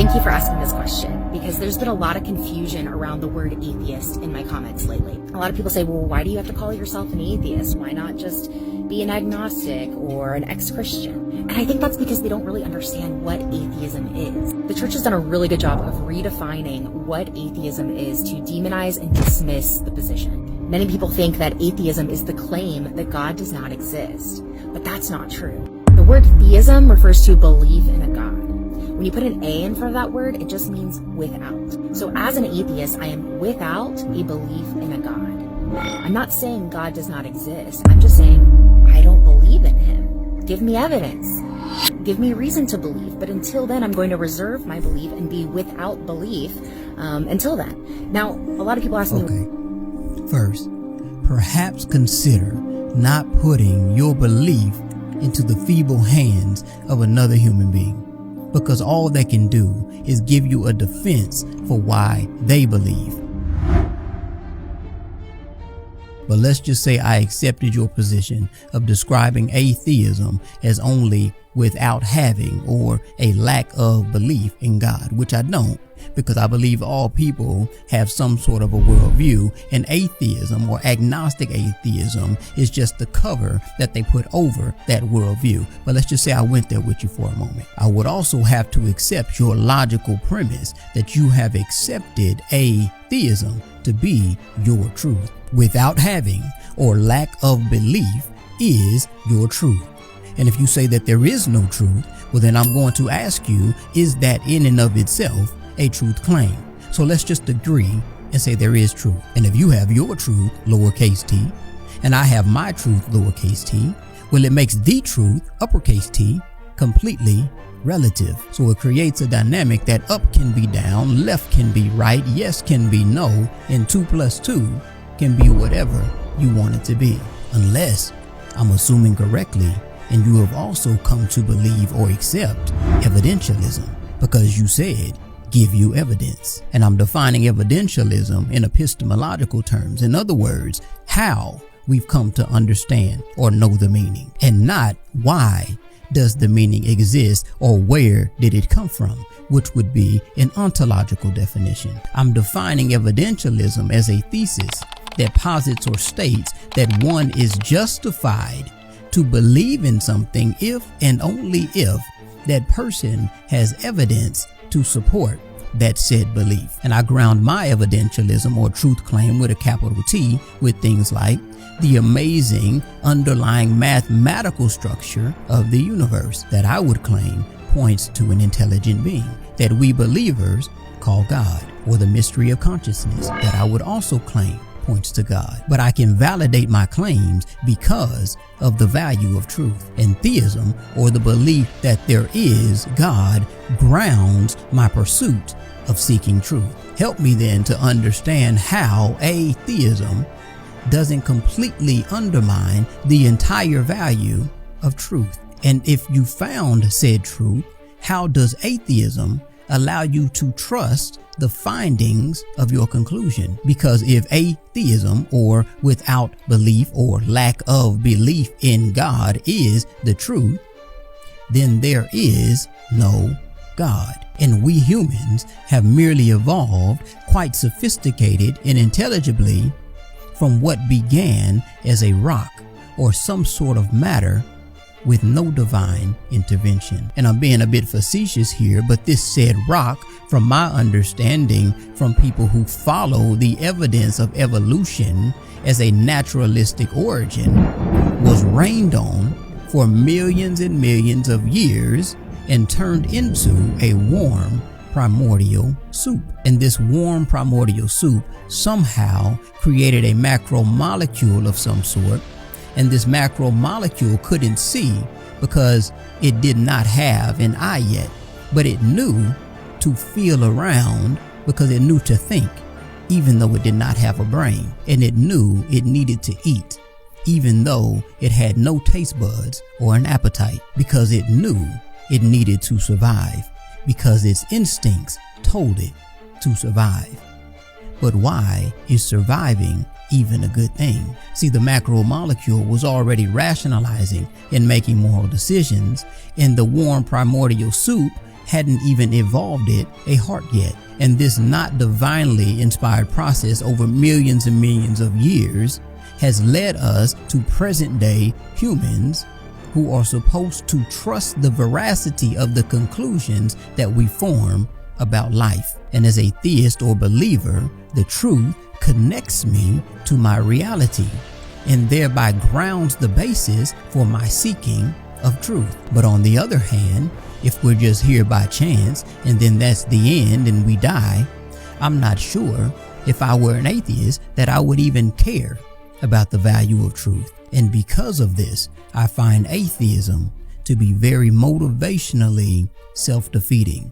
thank you for asking this question, because there's been a lot of confusion around the word atheist in my comments lately. A lot of people say, well, why do you have to call yourself an atheist? Why not just be an agnostic or an ex-Christian? And I think that's because they don't really understand what atheism is. The church has done a really good job of redefining what atheism is to demonize and dismiss the position. Many people think that atheism is the claim that God does not exist, but that's not true. The word theism refers to belief in a God. When you put an A in front of that word, it just means without. So as an atheist, I am without a belief in a God. I'm not saying God does not exist. I'm just saying I don't believe in him. Give me evidence. Give me reason to believe. But until then, I'm going to reserve my belief and be without belief until then. Now, a lot of people ask me... Okay. First, perhaps consider not putting your belief into the feeble hands of another human being, because all they can do is give you a defense for why they believe. But let's just say I accepted your position of describing atheism as only without having or a lack of belief in God, which I don't, because I believe all people have some sort of a worldview, and atheism or agnostic atheism is just the cover that they put over that worldview. But let's just say I went there with you for a moment. I would also have to accept your logical premise that you have accepted atheism to be your truth. Without having or lack of belief is your truth. And if you say that there is no truth, well, then I'm going to ask you, is that in and of itself a truth claim? So let's just agree and say there is truth. And if you have your truth, lowercase t, and I have my truth, lowercase t, well, it makes the truth, uppercase T, completely relative. So it creates a dynamic that up can be down, left can be right, yes can be no, and 2 + 2 can be whatever you want it to be. Unless I'm assuming correctly, and you have also come to believe or accept evidentialism, because you said give you evidence. And I'm defining evidentialism in epistemological terms. In other words, how we've come to understand or know the meaning, and not why does the meaning exist or where did it come from, which would be an ontological definition. I'm defining evidentialism as a thesis that posits or states that one is justified to believe in something if and only if that person has evidence to support that said belief. And I ground my evidentialism or truth claim with a capital T with things like the amazing underlying mathematical structure of the universe that I would claim points to an intelligent being that we believers call God, or the mystery of consciousness that I would also claim points to God. But I can validate my claims because of the value of truth. And theism, or the belief that there is God, grounds my pursuit of seeking truth. Help me then to understand how atheism doesn't completely undermine the entire value of truth. And if you found said truth, how does atheism allow you to trust the findings of your conclusion? Because if atheism, or without belief or lack of belief in God, is the truth, then there is no God. And we humans have merely evolved quite sophisticated and intelligibly from what began as a rock or some sort of matter with no divine intervention. And I'm being a bit facetious here, but this said rock, from my understanding from people who follow the evidence of evolution as a naturalistic origin, was rained on for millions and millions of years and turned into a warm primordial soup. And this warm primordial soup somehow created a macromolecule of some sort, and this macromolecule couldn't see because it did not have an eye yet, but it knew to feel around because it knew to think, even though it did not have a brain. And it knew it needed to eat, even though it had no taste buds or an appetite, because it knew it needed to survive, because its instincts told it to survive. But why is surviving even a good thing? See, the macromolecule was already rationalizing and making moral decisions, and the warm primordial soup hadn't even evolved it a heart yet. And this not divinely inspired process over millions and millions of years has led us to present day humans who are supposed to trust the veracity of the conclusions that we form about life. And as a theist or believer, the truth connects me to my reality and thereby grounds the basis for my seeking of truth. But on the other hand, if we're just here by chance and then that's the end and we die, I'm not sure if I were an atheist that I would even care about the value of truth. And because of this, I find atheism to be very motivationally self-defeating.